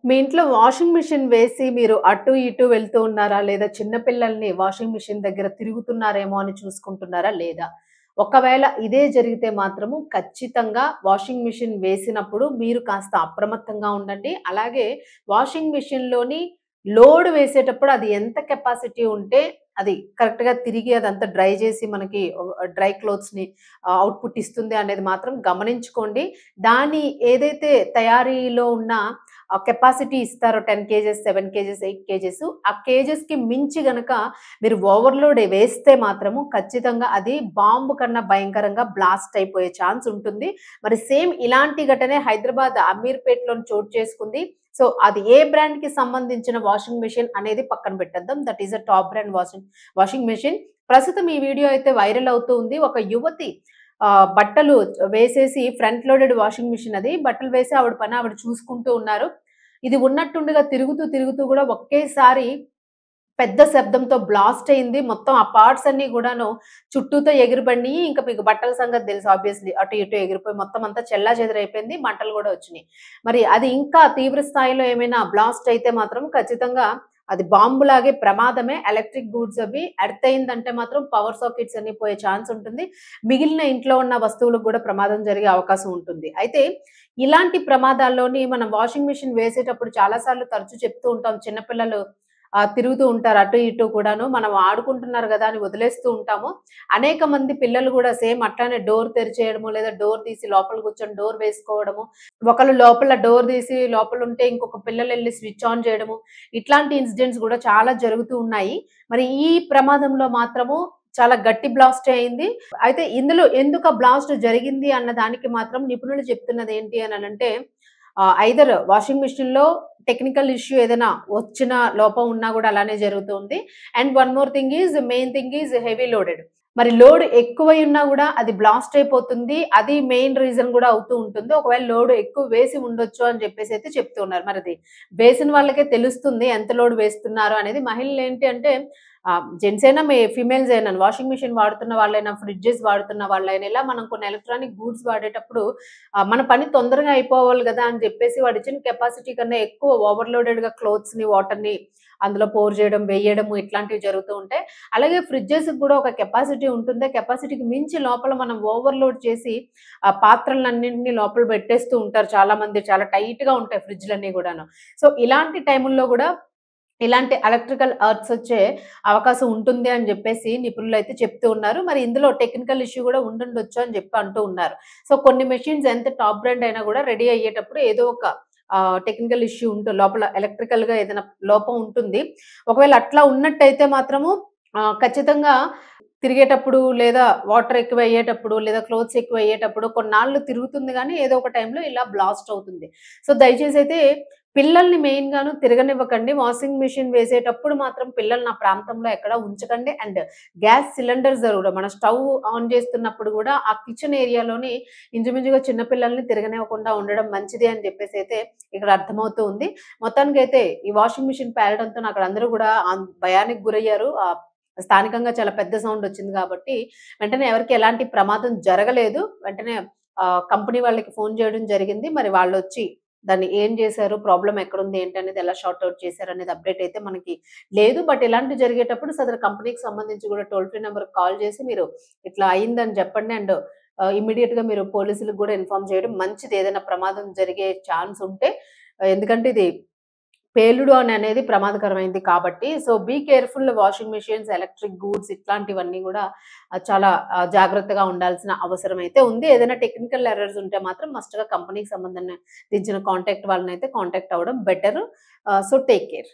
మీ ఇంట్లో washing machine వేసి మీరు అటు ఇటు వెళ్తూ ఉన్నారా? లేదా చిన్న పిల్లల్ని వాషింగ్ మిషన్ దగ్గర తిరుగుతున్నారేమో అని చూసుకుంటున్నారా? లేదా? ఒకవేళ ఇదే జరిగితే మాత్రము ఖచ్చితంగా వాషింగ్ మిషన్ వేసినప్పుడు మీరు కాస్త అప్రమత్తంగా ఉండండి. అలాగే వాషింగ్ మిషన్‌లోని లోడ్ వేసేటప్పుడు అది ఎంత కెపాసిటీ ఉంటే అది కరెక్ట్‌గా తిరిగి అదంతా డ్రై చేసి మనకి డ్రై క్లోత్స్‌ని అవుట్‌పుట్ ఇస్తుంది అనేది మాత్రం గమనించుకోండి. దాని ఏదైతే తయారీలో ఉన్న కెపాసిటీ ఇస్తారో 10 కేజెస్, 7 కేజెస్, 8 కేజెస్ ఆ కేజెస్‌కి మించి గనక మీరు ఓవర్‌లోడ్ వేస్తే మాత్రము ఖచ్చితంగా అది బాంబ్ కన్నా భయంకరంగా బ్లాస్ట్ అయిపోయే ఛాన్స్ ఉంటుంది. మరి సేమ్ ఇలాంటి ఘటనే హైదరాబాద్ అమీర్‌పేట్‌లోని చోటు చేసుకుంది. సో, అది ఏ బ్రాండ్‌కి సంబంధించిన వాషింగ్ మెషిన్ అనేది పక్కన పెట్టేద్దాం. That is a top brand washing machine. ప్రస్తుతం ఈ వీడియో అయితే వైరల్ అవుతూ ఉంది. ఒక యువతి బట్టలు వేసేసి ఫ్రంట్ లోడెడ్ వాషింగ్ మెషిన్ అది. బట్టలు వేసి ఆవిడ పని ఆవిడ చూసుకుంటూ ఉన్నారు. ఇది ఉన్నట్టుండిగా తిరుగుతూ, తిరుగుతూ గూడా ఒకేసారి పెద్ద శబ్దంతో బ్లాస్ట్ అయింది. మొత్తం ఆ పార్ట్స్ అన్నీ గూడాను చుట్టూతో ఎగిరిపడినియి. ఇంక మీకు బట్టల సంగతి తెలుసు ఆబ్వియస్‌లీ. అటు ఇటు ఎగిరిపోయి మొత్తం అంతా చెల్లాచెదరైపోయింది. మంటలు గూడా వచ్చినియి. మరి అది ఇంకా తీవ్ర స్థాయిలో ఏమైనా బ్లాస్ట్ అయితే మాత్రం ఖచ్చితంగా అది బాంబులాగే ప్రమాదమే. ఎలక్ట్రిక్ గూడ్స్ అవి ఎర్త్ అయిందంటే మాత్రం పవర్ సాకెట్స్ అన్నీ పోయే ఛాన్స్ ఉంటుంది. మిగిలిన ఇంట్లో ఉన్న వస్తువులకు గూడా ప్రమాదం జరిగే అవకాశం ఉంటుంది. అయితే ఇలాంటి ప్రమాదాల్లోని మనం వాషింగ్ మిషన్ వేసేటప్పుడు చాలా సార్లు తరచూ చెప్తూ ఉంటాం. చిన్న పిల్లలు తిరుగుతూ ఉంటారు అటు ఇటు కూడాను. మనం ఆడుకుంటున్నారు గదా! అని వదిలేస్తూ ఉంటాము. అనేక మంది పిల్లలు గూడా సేమ్ అట్లానే డోర్ తెరిచేయడము, లేదా డోర్ తీసి లోపల కూర్చొని డోర్ వేసుకోవడము. ఒకళ్ళు లోపల డోర్ తీసి లోపలుంటే ఇంకొక పిల్లలెళ్లి స్విచ్ ఆన్ చేయడము. ఇట్లాంటి ఇన్సిడెంట్స్ గూడా చాలా జరుగుతూ ఉన్నాయి. మరి ఈ ప్రమాదంలో మాత్రము చాలా గట్టి బ్లాస్టే అయింది. అయితే ఇందులో ఎందుకు ఆ బ్లాస్ట్ జరిగింది అన్న దానికి మాత్రం నిపుణులు చెప్తున్నది ఏంటి అనంటే ఐదర్ వాషింగ్ మిషన్‌లో టెక్నికల్ ఇష్యూ ఏదైనా వచ్చిన లోపం ఉన్నా గూడా అలానే జరుగుతుంది. And one more thing is main thing is heavy loaded. మరి లోడ్ ఎక్కువై ఉన్నా గూడా అది బ్లాస్ట్ అయిపోతుంది. అది మెయిన్ రీజన్ గూడా అవుతూ ఉంటుంది. ఒకవేళ లోడ్ ఎక్కువ వేసి ఉండొచ్చు అని జెప్పేసైతే చెప్తూ ఉన్నారు. మరది వేసిన వాళ్ళకే తెలుస్తుంది ఎంత లోడ్ వేస్తున్నారు అనేది. మహిళలేంటి అంటే జెంట్స్ అయినా ఫీమేల్స్ అయినాను వాషింగ్ మిషన్ వాడుతున్న వాళ్ళైనా, ఫ్రిడ్జెస్ వాడుతున్న వాళ్ళైనా ఇలా మనం కొన్ని ఎలక్ట్రానిక్ గూడ్స్ వాడేటప్పుడు మన పని తొందరగా అయిపోవాలి గదా! అని జెప్పేసి వాడిచ్చిన కెపాసిటీ కన్నా ఎక్కువ ఓవర్‌లోడెడ్‌గా క్లోత్స్‌ని, వాటర్‌ని అందులో పోర్ జేయడం, వెయ్యడము ఇట్లాంటివి జరుగుతూ ఉంటాయి. అలాగే ఫ్రిడ్జెస్‌కి గూడా ఒక కెపాసిటీ ఉంటుంది. ఆ కెపాసిటీకి మించి లోపల మనం ఓవర్‌లోడ్ చేసి ఆ పాత్రలన్నింటిని లోపల పెట్టేస్తూ ఉంటారు చాలామంది. చాలా టైట్‌గా ఉంటాయి ఫ్రిడ్జ్‌లన్నీ గూడాను. సో, ఇలాంటి టైముల్లో గూడా ఇలాంటి ఎలక్ట్రికల్ ఎర్త్స్ వచ్చే అవకాశం ఉంటుంది అని జెప్పేసి నిపుణులైతే చెప్తూ ఉన్నారు. మరి ఇందులో టెక్నికల్ ఇష్యూ గూడా ఉండుండొచ్చు అని జెప్పి అంటూ ఉన్నారు. సో, కొన్ని మెషిన్స్ ఎంత టాప్ బ్రాండ్ అయినా గూడా రెడీ అయ్యేటప్పుడు ఏదో ఒక టెక్నికల్ ఇష్యూ లోపల ఎలక్ట్రికల్‌గా ఏదైనా లోపం ఉంటుంది. ఒకవేళ అట్లా ఉన్నట్టయితే మాత్రము ఖచ్చితంగా తిరిగేటప్పుడు లేదా వాటర్ ఎక్కువయ్యేటప్పుడు లేదా క్లోత్స్ ఎక్కువయ్యేటప్పుడు కొన్నాళ్ళు తిరుగుతుంది గానీ ఏదో ఒక టైంలో ఇలా బ్లాస్ట్ అవుతుంది. సో, దయచేసయితే పిల్లల్ని మెయిన్‌గాను తిరగనివ్వకండి. వాషింగ్ మిషన్ వేసేటప్పుడు మాత్రం పిల్లల్ని ఆ ప్రాంతంలో ఎక్కడ ఉంచకండి. అండ్ గ్యాస్ సిలిండర్స్ గూడా మన స్టవ్ ఆన్ చేస్తున్నప్పుడు గూడా ఆ కిచెన్ ఏరియాలోని ఇంచుమించుగా చిన్న పిల్లల్ని తిరగనివ్వకుండా ఉండడం మంచిది అని జెప్పేసైతే ఇక్కడ అర్థమవుతూ ఉంది. మొత్తానికైతే ఈ వాషింగ్ మిషన్ పేలడంతో అక్కడ అందరూ గూడా భయానికి గురయ్యారు. స్థానికంగా చాలా పెద్ద సౌండ్ వచ్చింది కాబట్టి వెంటనే ఎవరికీ ఎలాంటి ప్రమాదం జరగలేదు. వెంటనే కంపెనీ వాళ్ళకి ఫోన్ చేయడం జరిగింది. మరి వాళ్ళొచ్చి దాన్ని ఏం జేశారు? ప్రాబ్లమ్ ఎక్కడుంది? ఏంటనేది ఎలా సార్ట్ ఔట్ చేశారనేది అప్డేట్ అయితే మనకి లేదు. బట్ ఇలాంటివి జరిగేటప్పుడు సదరు కంపెనీకి సంబంధించి గూడా టోల్ ఫ్రీ నంబర్‌కి కాల్ చేసి మీరు ఇట్లా అయిందని చెప్పండి. అండ్ ఇమ్మీడియేట్‌గా మీరు పోలీసులకు గూడా ఇన్ఫార్మ్ చేయడం మంచిది. ఏదైనా ప్రమాదం జరిగే ఛాన్స్ ఉంటే. ఎందుకంటే ఇది పేలుడు అనేది ప్రమాదకరమైంది కాబట్టి. So, be careful washing machines, electric goods ఇట్లాంటివన్నీ గూడా చాలా జాగ్రత్తగా ఉండాల్సిన అవసరం అయితే ఉంది. ఏదైనా టెక్నికల్ ఎర్రర్స్ ఉంటే మాత్రం మస్ట్‌గా కంపెనీకి సంబంధించిన కాంటాక్ట్ వాళ్ళనైతే కాంటాక్ట్ అవ్వడం బెటర్. So, take care.